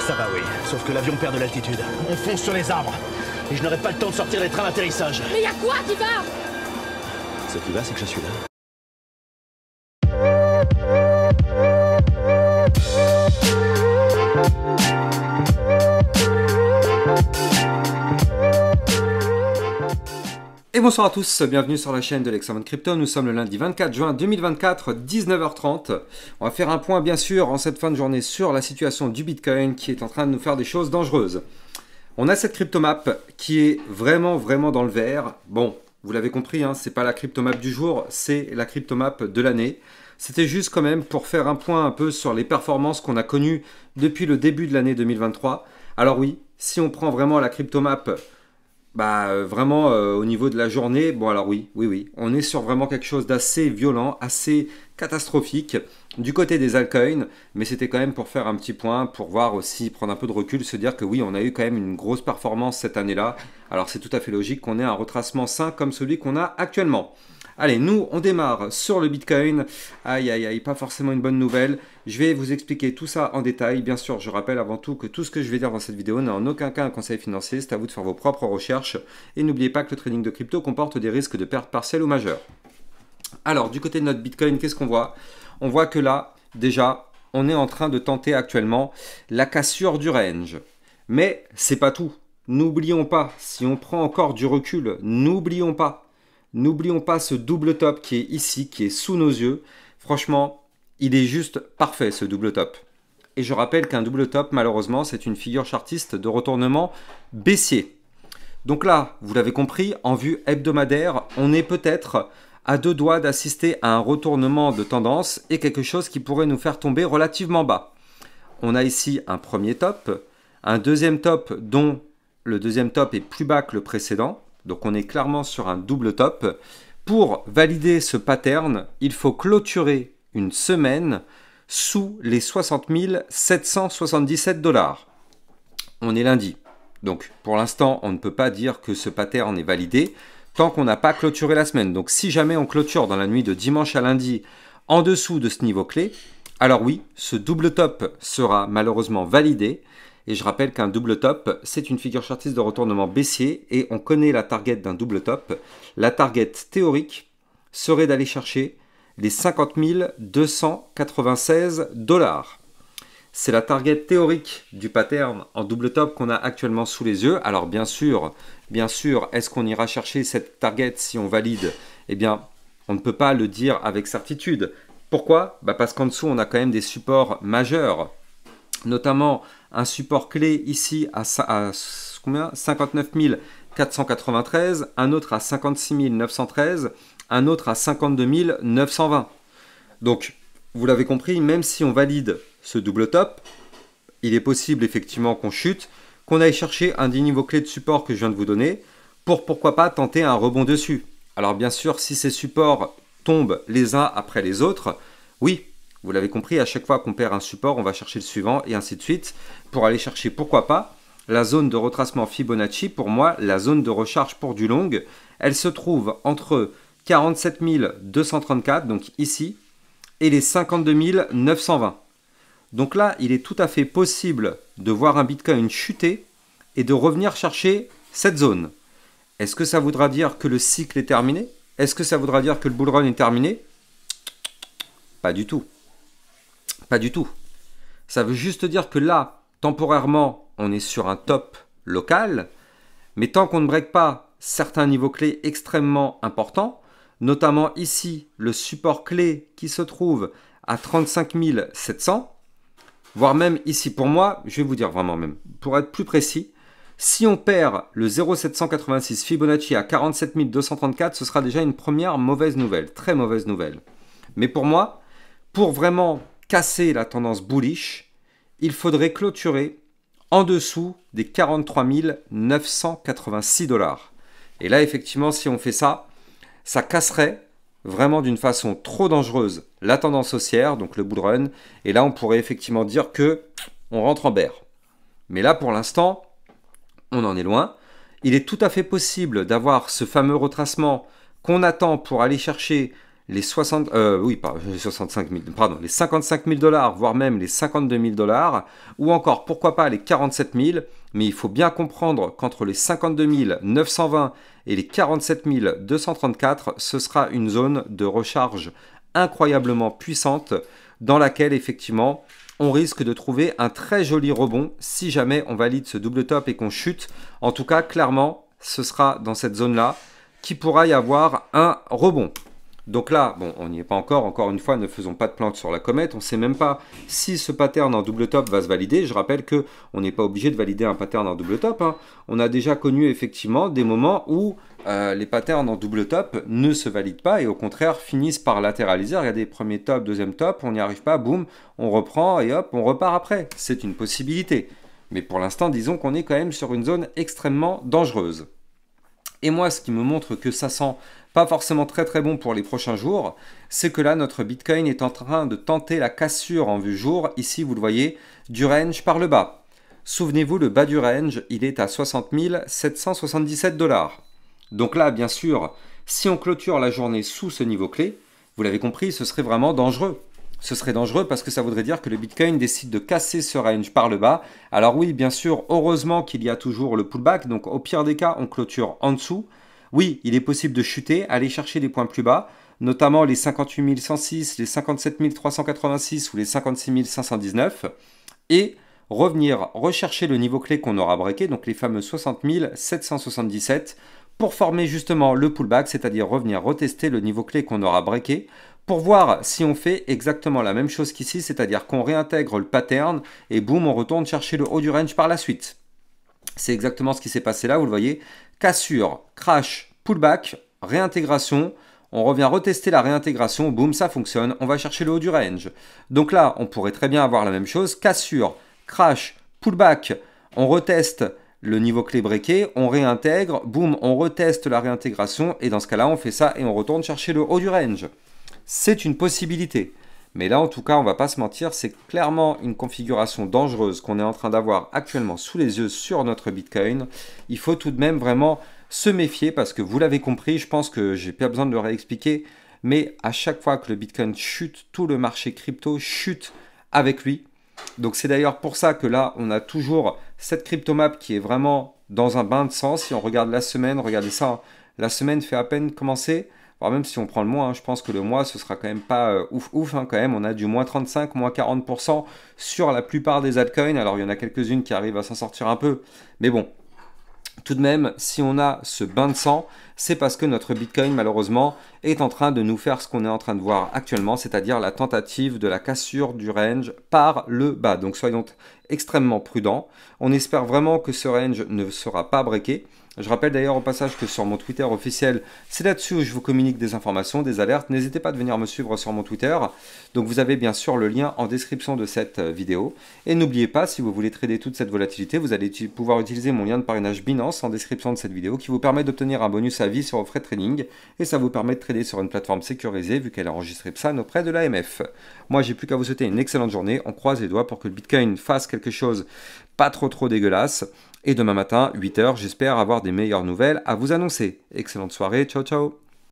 Ça va, oui. Sauf que l'avion perd de l'altitude. On fonce sur les arbres. Et je n'aurai pas le temps de sortir les trains d'atterrissage. Mais y a quoi qui va? Ce qui va, c'est que je suis là. Et bonsoir à tous, bienvenue sur la chaîne de Lexamon Crypto. Nous sommes le lundi 24 juin 2024, 19h30. On va faire un point bien sûr en cette fin de journée sur la situation du Bitcoin qui est en train de nous faire des choses dangereuses. On a cette cryptomap qui est vraiment dans le vert. Bon, vous l'avez compris, hein, c'est pas la cryptomap du jour, c'est la cryptomap de l'année. C'était juste quand même pour faire un point un peu sur les performances qu'on a connues depuis le début de l'année 2023. Alors oui, si on prend vraiment la cryptomap vraiment au niveau de la journée, bon alors oui, on est sur vraiment quelque chose d'assez violent, assez catastrophique du côté des altcoins, mais c'était quand même pour faire un petit point, pour voir aussi, prendre un peu de recul, se dire que oui, on a eu quand même une grosse performance cette année-là, alors c'est tout à fait logique qu'on ait un retracement sain comme celui qu'on a actuellement. Allez, nous, on démarre sur le Bitcoin. Aïe, pas forcément une bonne nouvelle. Je vais vous expliquer tout ça en détail. Bien sûr, je rappelle avant tout que tout ce que je vais dire dans cette vidéo n'est en aucun cas un conseil financier. C'est à vous de faire vos propres recherches. Et n'oubliez pas que le trading de crypto comporte des risques de perte partielle ou majeure. Alors, du côté de notre Bitcoin, qu'est-ce qu'on voit? On voit que là, déjà, on est en train de tenter actuellement la cassure du range. Mais c'est pas tout. N'oublions pas, si on prend encore du recul, n'oublions pas ce double top qui est ici, qui est sous nos yeux. Franchement, il est juste parfait ce double top. Et je rappelle qu'un double top, malheureusement, c'est une figure chartiste de retournement baissier. Donc là, vous l'avez compris, en vue hebdomadaire, on est peut-être à deux doigts d'assister à un retournement de tendance et quelque chose qui pourrait nous faire tomber relativement bas. On a ici un premier top, un deuxième top dont le deuxième top est plus bas que le précédent. Donc on est clairement sur un double top. Pour valider ce pattern, il faut clôturer une semaine sous les 60 777 $. On est lundi. Donc pour l'instant, on ne peut pas dire que ce pattern est validé tant qu'on n'a pas clôturé la semaine. Donc si jamais on clôture dans la nuit de dimanche à lundi en dessous de ce niveau clé, alors oui, ce double top sera malheureusement validé. Et je rappelle qu'un double top, c'est une figure chartiste de retournement baissier et on connaît la target d'un double top. La target théorique serait d'aller chercher les 50 296 $. C'est la target théorique du pattern en double top qu'on a actuellement sous les yeux. Alors bien sûr, est-ce qu'on ira chercher cette target si on valide? Eh bien, on ne peut pas le dire avec certitude. Pourquoi? Parce qu'en dessous, on a quand même des supports majeurs, notamment un support clé ici à combien? 59 493, un autre à 56 913, un autre à 52 920. Donc, vous l'avez compris, même si on valide ce double top, il est possible effectivement qu'on chute, qu'on aille chercher un des niveaux clés de support que je viens de vous donner, pour pourquoi pas tenter un rebond dessus. Alors bien sûr, si ces supports tombent les uns après les autres, oui, vous l'avez compris, à chaque fois qu'on perd un support, on va chercher le suivant et ainsi de suite pour aller chercher, pourquoi pas, la zone de retracement Fibonacci. Pour moi, la zone de recharge pour du long, elle se trouve entre 47 234, donc ici, et les 52 920. Donc là, il est tout à fait possible de voir un Bitcoin chuter et de revenir chercher cette zone. Est-ce que ça voudra dire que le cycle est terminé? Est-ce que ça voudra dire que le bull run est terminé? Pas du tout. Pas du tout. Ça veut juste dire que là, temporairement, on est sur un top local, mais tant qu'on ne break pas certains niveaux clés extrêmement importants, notamment ici, le support clé qui se trouve à 35 700, voire même ici, pour moi, je vais vous dire vraiment même, pour être plus précis, si on perd le 0,786 Fibonacci à 47 234, ce sera déjà une première mauvaise nouvelle, très mauvaise nouvelle. Mais pour moi, pour vraiment casser la tendance bullish, il faudrait clôturer en dessous des 43 986 $. Et là, effectivement, si on fait ça, ça casserait vraiment d'une façon trop dangereuse la tendance haussière, donc le bull run. Et là, on pourrait effectivement dire que on rentre en bear. Mais là, pour l'instant, on en est loin. Il est tout à fait possible d'avoir ce fameux retracement qu'on attend pour aller chercher les 65 000, pardon, les 55 000 $, voire même les 52 000 $, ou encore, pourquoi pas, les 47 000, mais il faut bien comprendre qu'entre les 52 920 et les 47 234, ce sera une zone de recharge incroyablement puissante dans laquelle, effectivement, on risque de trouver un très joli rebond si jamais on valide ce double top et qu'on chute. En tout cas, clairement, ce sera dans cette zone-là qu'il pourra y avoir un rebond. Donc là, bon, on n'y est pas encore une fois, ne faisons pas de plantes sur la comète, on ne sait même pas si ce pattern en double top va se valider. Je rappelle qu'on n'est pas obligé de valider un pattern en double top, hein. On a déjà connu effectivement des moments où les patterns en double top ne se valident pas et au contraire finissent par latéraliser. Regardez, premier top, deuxième top, on n'y arrive pas, boum, on reprend et hop, on repart après. C'est une possibilité. Mais pour l'instant, disons qu'on est quand même sur une zone extrêmement dangereuse. Et moi, ce qui me montre que ça sent pas forcément très très bon pour les prochains jours, c'est que là, notre Bitcoin est en train de tenter la cassure en vue jour. Ici, vous le voyez, du range par le bas. Souvenez-vous, le bas du range, il est à 60 777 $. Donc là, bien sûr, si on clôture la journée sous ce niveau clé, vous l'avez compris, ce serait vraiment dangereux. Ce serait dangereux parce que ça voudrait dire que le Bitcoin décide de casser ce range par le bas. Alors oui, bien sûr, heureusement qu'il y a toujours le pullback. Donc au pire des cas, on clôture en dessous. Oui, il est possible de chuter, aller chercher des points plus bas, notamment les 58 106, les 57 386 ou les 56 519. Et revenir rechercher le niveau clé qu'on aura breaké, donc les fameux 60 777, pour former justement le pullback, c'est-à-dire revenir retester le niveau clé qu'on aura breaké, pour voir si on fait exactement la même chose qu'ici, c'est-à-dire qu'on réintègre le pattern et boum, on retourne chercher le haut du range par la suite. C'est exactement ce qui s'est passé là, vous le voyez. Cassure, crash, pullback, réintégration. On revient retester la réintégration, boum, ça fonctionne. On va chercher le haut du range. Donc là, on pourrait très bien avoir la même chose. Cassure, crash, pullback, on reteste le niveau clé breaké, on réintègre, boum, on reteste la réintégration. Et dans ce cas-là, on fait ça et on retourne chercher le haut du range. C'est une possibilité. Mais là, en tout cas, on ne va pas se mentir, c'est clairement une configuration dangereuse qu'on est en train d'avoir actuellement sous les yeux sur notre Bitcoin. Il faut tout de même vraiment se méfier parce que vous l'avez compris, je pense que j'ai pas besoin de le réexpliquer, mais à chaque fois que le Bitcoin chute, tout le marché crypto chute avec lui. Donc c'est d'ailleurs pour ça que là, on a toujours cette cryptomap qui est vraiment dans un bain de sang. Si on regarde la semaine, regardez ça, hein. La semaine fait à peine commencer. Alors même si on prend le mois, hein, je pense que le mois, ce sera quand même pas ouf, hein, quand même. On a du moins 35, moins 40% sur la plupart des altcoins. Alors il y en a quelques-unes qui arrivent à s'en sortir un peu. Mais bon, tout de même, si on a ce bain de sang, c'est parce que notre Bitcoin, malheureusement, est en train de nous faire ce qu'on est en train de voir actuellement, c'est-à-dire la tentative de la cassure du range par le bas. Donc soyons extrêmement prudents. On espère vraiment que ce range ne sera pas breaké. Je rappelle d'ailleurs au passage que sur mon Twitter officiel, c'est là-dessus où je vous communique des informations, des alertes. N'hésitez pas à venir me suivre sur mon Twitter. Donc vous avez bien sûr le lien en description de cette vidéo. Et n'oubliez pas, si vous voulez trader toute cette volatilité, vous allez pouvoir utiliser mon lien de parrainage Binance en description de cette vidéo qui vous permet d'obtenir un bonus à vie sur vos frais de trading. Et ça vous permet de trader sur une plateforme sécurisée vu qu'elle est enregistrée PSAN auprès de l'AMF. Moi, j'ai plus qu'à vous souhaiter une excellente journée. On croise les doigts pour que le Bitcoin fasse quelque chose pas trop dégueulasse. Et demain matin, 8 h, j'espère avoir des meilleures nouvelles à vous annoncer. Excellente soirée, ciao ciao.